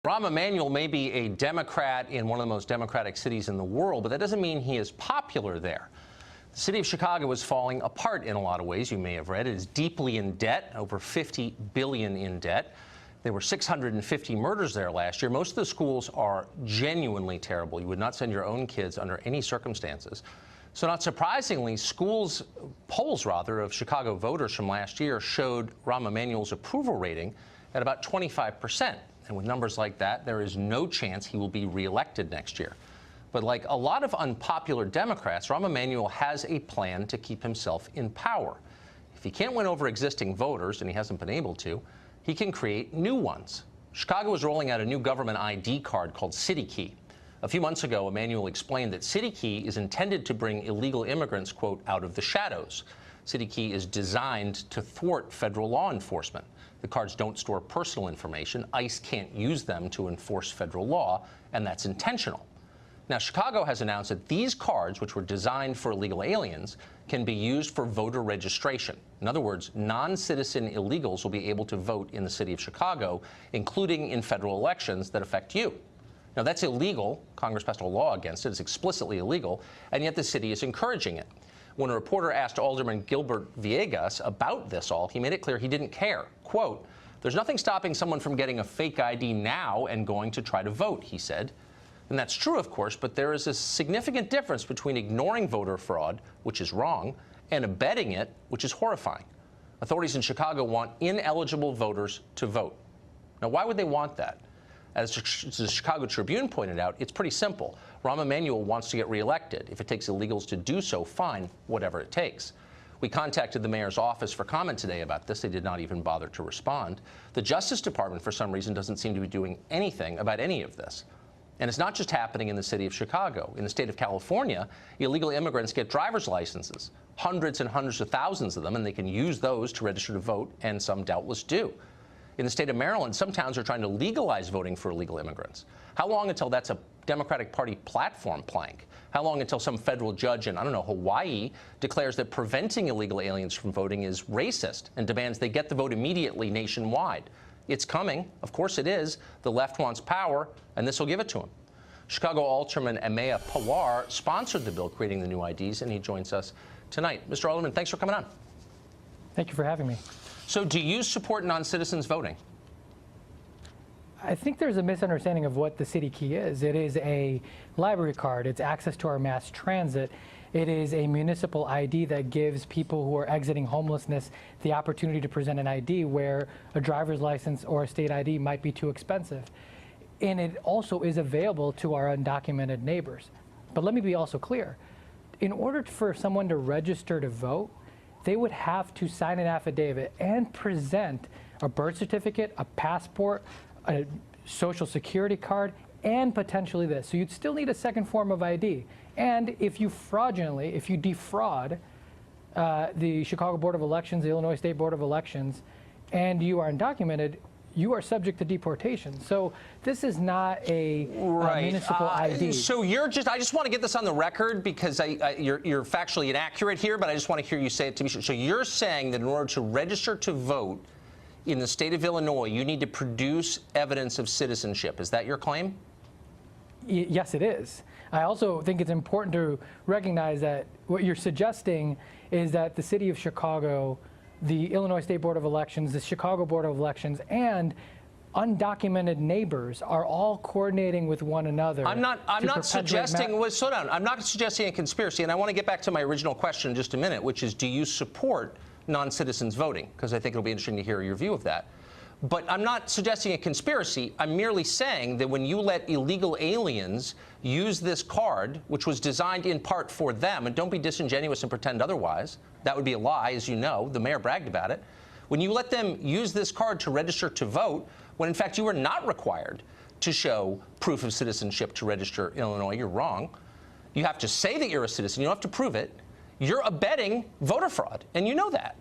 Rahm Emanuel may be a Democrat in one of the most democratic cities in the world, but that doesn't mean he is popular there. The city of Chicago is falling apart in a lot of ways, you may have read. It is deeply in debt, over $50 billion in debt. There were 650 murders there last year. Most of the schools are genuinely terrible. You would not send your own kids under any circumstances. So not surprisingly, polls of Chicago voters from last year showed Rahm Emanuel's approval rating at about 25%. And with numbers like that, there is no chance he will be reelected next year. But like a lot of unpopular Democrats, Rahm Emanuel has a plan to keep himself in power. If he can't win over existing voters, and he hasn't been able to, he can create new ones. Chicago is rolling out a new government ID card called City Key. A few months ago, Emanuel explained that City Key is intended to bring illegal immigrants, quote, out of the shadows. City Key is designed to thwart federal law enforcement. The cards don't store personal information. ICE can't use them to enforce federal law, and that's intentional. Now, Chicago has announced that these cards, which were designed for illegal aliens, can be used for voter registration. In other words, non-citizen illegals will be able to vote in the city of Chicago, including in federal elections that affect you. Now, that's illegal. Congress passed a law against it. It's explicitly illegal, and yet the city is encouraging it. When a reporter asked Alderman Gilbert Villegas about this all, he made it clear he didn't care. Quote, "There's nothing stopping someone from getting a fake ID now and going to try to vote," he said. And that's true, of course, but there is a significant difference between ignoring voter fraud, which is wrong, and abetting it, which is horrifying. Authorities in Chicago want ineligible voters to vote. Now, why would they want that? As the Chicago Tribune pointed out, it's pretty simple. Rahm Emanuel wants to get reelected. If it takes illegals to do so, fine, whatever it takes. We contacted the mayor's office for comment today about this. They did not even bother to respond. The Justice Department, for some reason, doesn't seem to be doing anything about any of this. And it's not just happening in the city of Chicago. In the state of California, illegal immigrants get driver's licenses, hundreds and hundreds of thousands of them, and they can use those to register to vote, and some doubtless do. In the state of Maryland, some towns are trying to legalize voting for illegal immigrants. How long until that's a Democratic Party platform plank? How long until some federal judge in, I don't know, Hawaii declares that preventing illegal aliens from voting is racist and demands they get the vote immediately nationwide? It's coming. Of course it is. The left wants power, and this will give it to them. Chicago Alderman Amaya Pawar sponsored the bill creating the new IDs, and he joins us tonight. Mr. Alderman, thanks for coming on. Thank you for having me. So do you support non-citizens voting? I think there's a misunderstanding of what the City Key is. It is a library card. It's access to our mass transit. It is a municipal ID that gives people who are exiting homelessness the opportunity to present an ID where a driver's license or a state ID might be too expensive. And it also is available to our undocumented neighbors. But let me be also clear. In order for someone to register to vote, they would have to sign an affidavit and present a birth certificate, a passport, a social security card, and potentially this. So you'd still need a second form of ID. And if you defraud the Chicago Board of Elections, the Illinois State Board of Elections, and you are undocumented, you are subject to deportation. So this is not a municipal ID. So I just want to get this on the record because you're factually inaccurate here, but I just want to hear you say it to be sure. So you're saying that in order to register to vote in the state of Illinois, you need to produce evidence of citizenship. Is that your claim? Yes, it is. I also think it's important to recognize that what you're suggesting is that the city of Chicago, the Illinois State Board of Elections, the Chicago Board of Elections, and undocumented neighbors are all coordinating with one another. I'm not suggesting, slow down. I'm not suggesting a conspiracy, and I want to get back to my original question in just a minute, which is, do you support non-citizens voting? Because I think it'll be interesting to hear your view of that. But I'm not suggesting a conspiracy. I'm merely saying that when you let illegal aliens use this card, which was designed in part for them, and don't be disingenuous and pretend otherwise, that would be a lie, as you know. The mayor bragged about it. When you let them use this card to register to vote, when in fact you are not required to show proof of citizenship to register in Illinois, you're wrong. You have to say that you're a citizen. You don't have to prove it. You're abetting voter fraud, and you know that.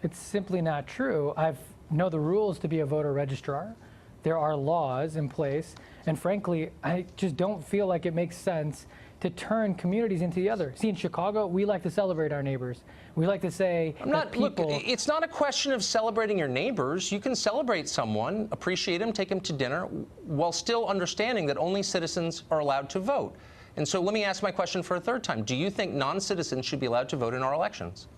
It's simply not true. I know the rules to be a voter registrar. There are laws in place, and frankly, I just don't feel like it makes sense to turn communities into the other. See, in Chicago, we like to celebrate our neighbors. We like to say that people... Look, it's not a question of celebrating your neighbors. You can celebrate someone, appreciate him, take him to dinner, while still understanding that only citizens are allowed to vote. And so let me ask my question for a third time. Do you think non-citizens should be allowed to vote in our elections?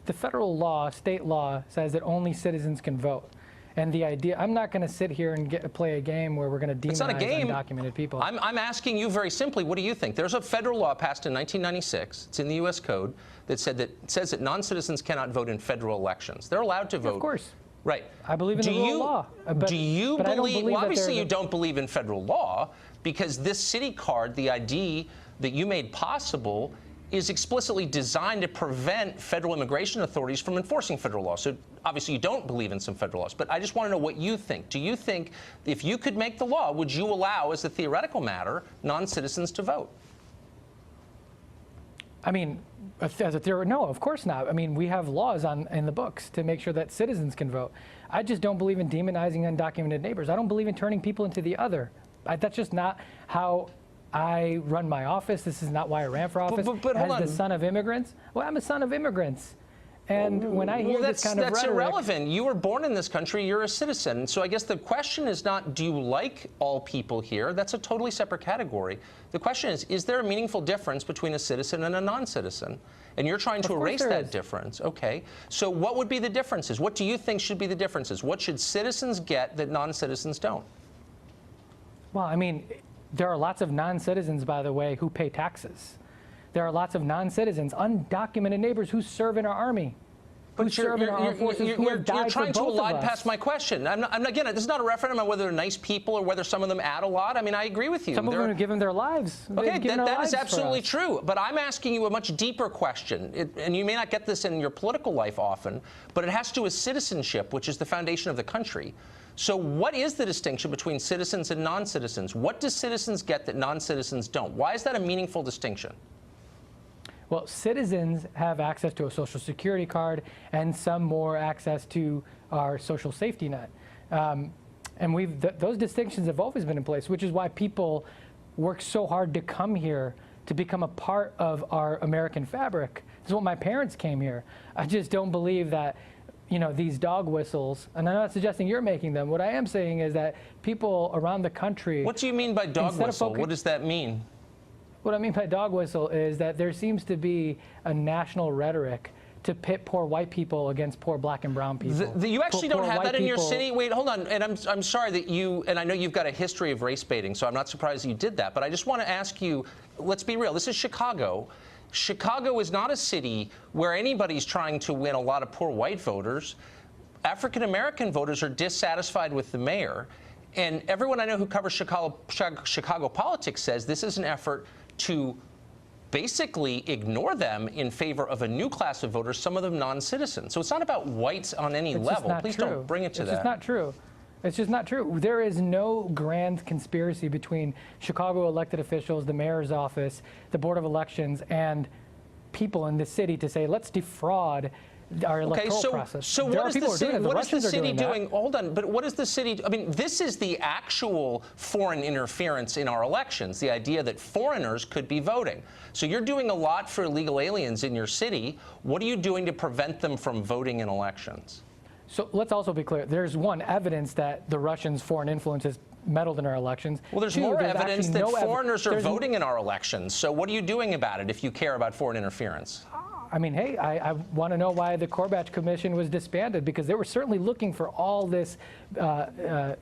The federal law, state law, says that only citizens can vote. And the idea, I'm not going to sit here and play a game where we're going to demonize undocumented people. I'm asking you very simply, what do you think? There's a federal law passed in 1996, it's in the U.S. Code, that says that non-citizens cannot vote in federal elections. They're allowed to vote. Of course. Right. I believe in the rule of law. Do you believe, well, obviously you don't believe in federal law, because this city card, the ID that you made possible, is explicitly designed to prevent federal immigration authorities from enforcing federal law. So obviously you don't believe in some federal laws, but I just want to know what you think. Do you think if you could make the law, would you allow, as a theoretical matter, non-citizens to vote? I mean, as a theory, no, of course not. I mean, we have laws in the books to make sure that citizens can vote. I just don't believe in demonizing undocumented neighbors. I don't believe in turning people into the other. That's just not how I run my office. This is not why I ran for office. But hold on. As the son of immigrants. Well, I'm a son of immigrants. And when I hear this kind of rhetoric... That's irrelevant. You were born in this country. You're a citizen. So I guess the question is not, do you like all people here? That's a totally separate category. The question is there a meaningful difference between a citizen and a non-citizen? And you're trying to erase that difference. Okay. So what would be the differences? What do you think should be the differences? What should citizens get that non-citizens don't? Well, I mean, there are lots of non-citizens, by the way, who pay taxes. There are lots of non-citizens, undocumented neighbors who serve in our army, who serve in our armed forces, who have died for both of us. You're trying to elide past my question. Again, this is not a referendum on whether they're nice people or whether some of them add a lot. I mean, I agree with you. Some of them have given their lives. Okay, that is absolutely true. But I'm asking you a much deeper question, and you may not get this in your political life often, but it has to do with citizenship, which is the foundation of the country. So what is the distinction between citizens and non-citizens? What do citizens get that non-citizens don't? Why is that a meaningful distinction? Well, citizens have access to a Social Security card and some more access to our social safety net. And those distinctions have always been in place, which is why people work so hard to come here to become a part of our American fabric. This is what my parents came here. I just don't believe that, you know, these dog whistles, and I'm not suggesting you're making them. What I am saying is that people around the country... What do you mean by dog whistle? What does that mean? What I mean by dog whistle is that there seems to be a national rhetoric to pit poor white people against poor black and brown people. You actually don't have that in your city? Wait, hold on. And I'm sorry that you, and I know you've got a history of race baiting, so I'm not surprised you did that. But I just want to ask you, let's be real. This is Chicago. Chicago is not a city where anybody's trying to win a lot of poor white voters. African-American voters are dissatisfied with the mayor. And everyone I know who covers Chicago politics says this is an effort to basically ignore them in favor of a new class of voters, some of them non-citizens. So it's not about whites on any level. Please don't bring it to that. It's just not true. It's just not true. There is no grand conspiracy between Chicago elected officials, the mayor's office, the Board of Elections, and people in the city to say, let's defraud our electoral process. So what is the city doing? Hold on, but what is the city? I mean, this is the actual foreign interference in our elections, the idea that foreigners could be voting. So you're doing a lot for illegal aliens in your city. What are you doing to prevent them from voting in elections? So let's also be clear. There's one, evidence that the Russians' foreign influence has meddled in our elections. Well, there's more evidence that foreigners are voting in our elections. So what are you doing about it if you care about foreign interference? I mean, hey, I want to know why the Corbatch Commission was disbanded, because they were certainly looking for all this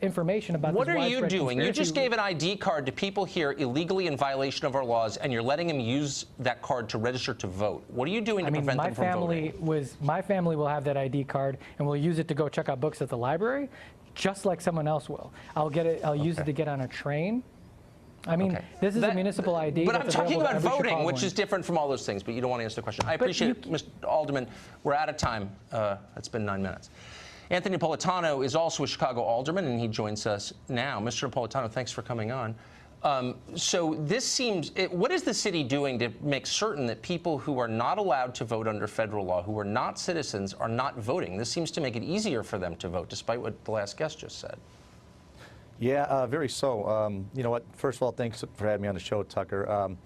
information about what are you doing? You just gave an ID card to people here illegally in violation of our laws, and you're letting them use that card to register to vote. What are you doing to prevent them from voting? My family will have that ID card, and will use it to go check out books at the library, just like someone else will. I'll use it to get on a train. I mean, this is a municipal ID. But I'm talking about voting, which is different from all those things, but you don't want to answer the question. I appreciate it, Mr. Alderman. We're out of time. It's been 9 minutes. Anthony Napolitano is also a Chicago alderman, and he joins us now. Mr. Napolitano, thanks for coming on. So this seems, what is the city doing to make certain that people who are not allowed to vote under federal law, who are not citizens, are not voting? This seems to make it easier for them to vote, despite what the last guest just said. Yeah, very so. You know what? First of all, thanks for having me on the show, Tucker.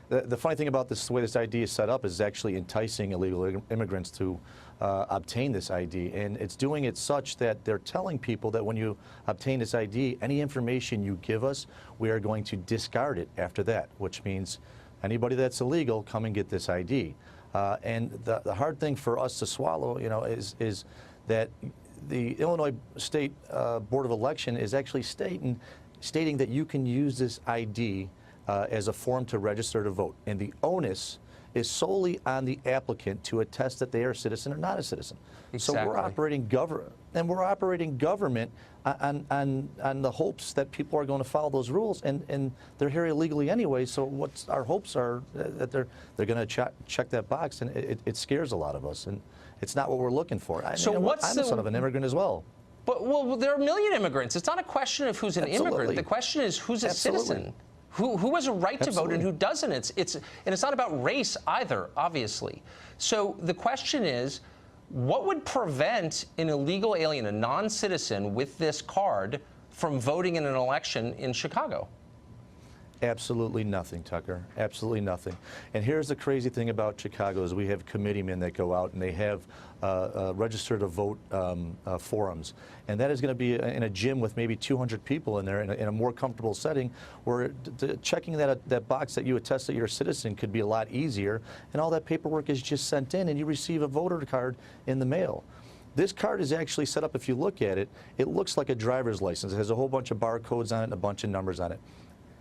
The funny thing about this, the way this ID is set up, is actually enticing illegal immigrants to obtain this ID. And it's doing it such that they're telling people that when you obtain this ID, any information you give us, we are going to discard it after that, which means anybody that's illegal, come and get this ID. And the hard thing for us to swallow, you know, is that the Illinois State Board of Election is actually stating that you can use this ID as a form to register to vote. And the onus is solely on the applicant to attest that they are a citizen or not a citizen. Exactly. So we're operating government on the hopes that people are going to follow those rules, and they're here illegally anyway. So what's our hopes are that they're going to check that box, and it scares a lot of us, and it's not what we're looking for. So what's I'm the son of an immigrant as well. But well, there are a million immigrants. It's not a question of who's an immigrant. The question is who's a citizen. Who has a right to vote and who doesn't? And it's not about race either, obviously. So the question is, what would prevent an illegal alien, a non-citizen with this card, from voting in an election in Chicago? Absolutely nothing, Tucker. Absolutely nothing. And here's the crazy thing about Chicago is we have committeemen that go out and they have register to vote forums. And that is going to be in a gym with maybe 200 people in there in a more comfortable setting where checking that box that you attest that you're a citizen could be a lot easier. And all that paperwork is just sent in and you receive a voter card in the mail. This card is actually set up, if you look at it, it looks like a driver's license. It has a whole bunch of barcodes on it and a bunch of numbers on it.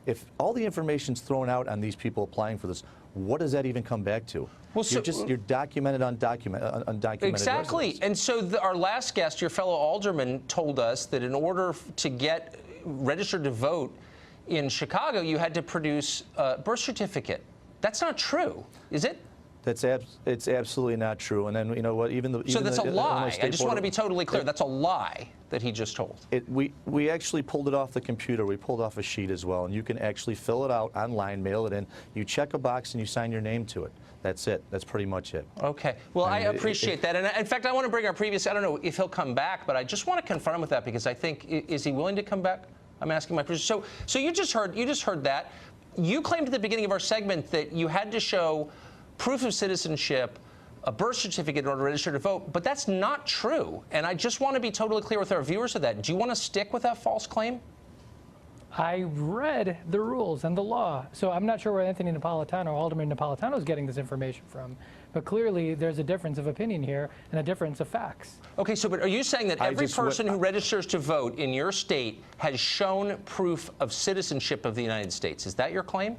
If all the information's thrown out on these people applying for this, what does that even come back to? Well, you're documented undocumented. Exactly. Residents. And so our last guest, your fellow alderman, told us that in order to get registered to vote in Chicago, you had to produce a birth certificate. That's not true, is it? It's absolutely not true. And then, you know what, So that's a lie. I just want to be totally clear. That's a lie that he just told. We actually pulled it off the computer. We pulled off a sheet as well. And you can actually fill it out online, mail it in. You check a box and you sign your name to it. That's it. That's pretty much it. Okay. Well, I appreciate that. And in fact, I want to bring our previous, I don't know if he'll come back, but I just want to confront him with that because I think, is he willing to come back? I'm asking my producer. So you just heard that. You claimed at the beginning of our segment that you had to show proof of citizenship, a birth certificate in order to register to vote, but that's not true. And I just want to be totally clear with our viewers of that. Do you want to stick with that false claim? I read the rules and the law, so I'm not sure where Anthony Napolitano, Alderman Napolitano, is getting this information from. But clearly, there's a difference of opinion here and a difference of facts. Okay, so but are you saying that every person who registers to vote in your state has shown proof of citizenship of the United States? Is that your claim?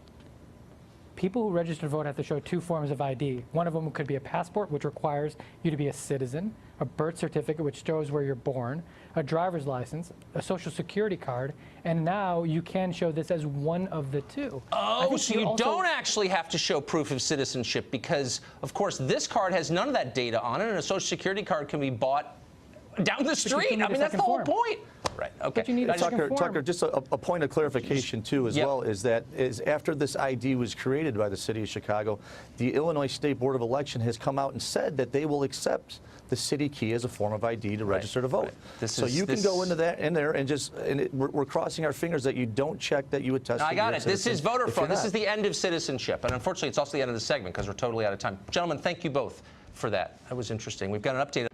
People who register to vote have to show two forms of ID. One of them could be a passport, which requires you to be a citizen, a birth certificate, which shows where you're born, a driver's license, a social security card, and now you can show this as one of the two. Oh, so you don't actually have to show proof of citizenship because, of course, this card has none of that data on it, and a social security card can be bought down the street. I mean, that's the whole point. Right. Okay. But you need a second form. Tucker, just a point of clarification too, as well, is that after this ID was created by the City of Chicago, the Illinois State Board of Election has come out and said that they will accept the city key as a form of ID to register to vote. Right. So you can go into there and just we're crossing our fingers that you don't check that you attest. I got it. This is voter fraud. This is the end of citizenship, and unfortunately, it's also the end of the segment because we're totally out of time. Gentlemen, thank you both for that. That was interesting. We've got an update.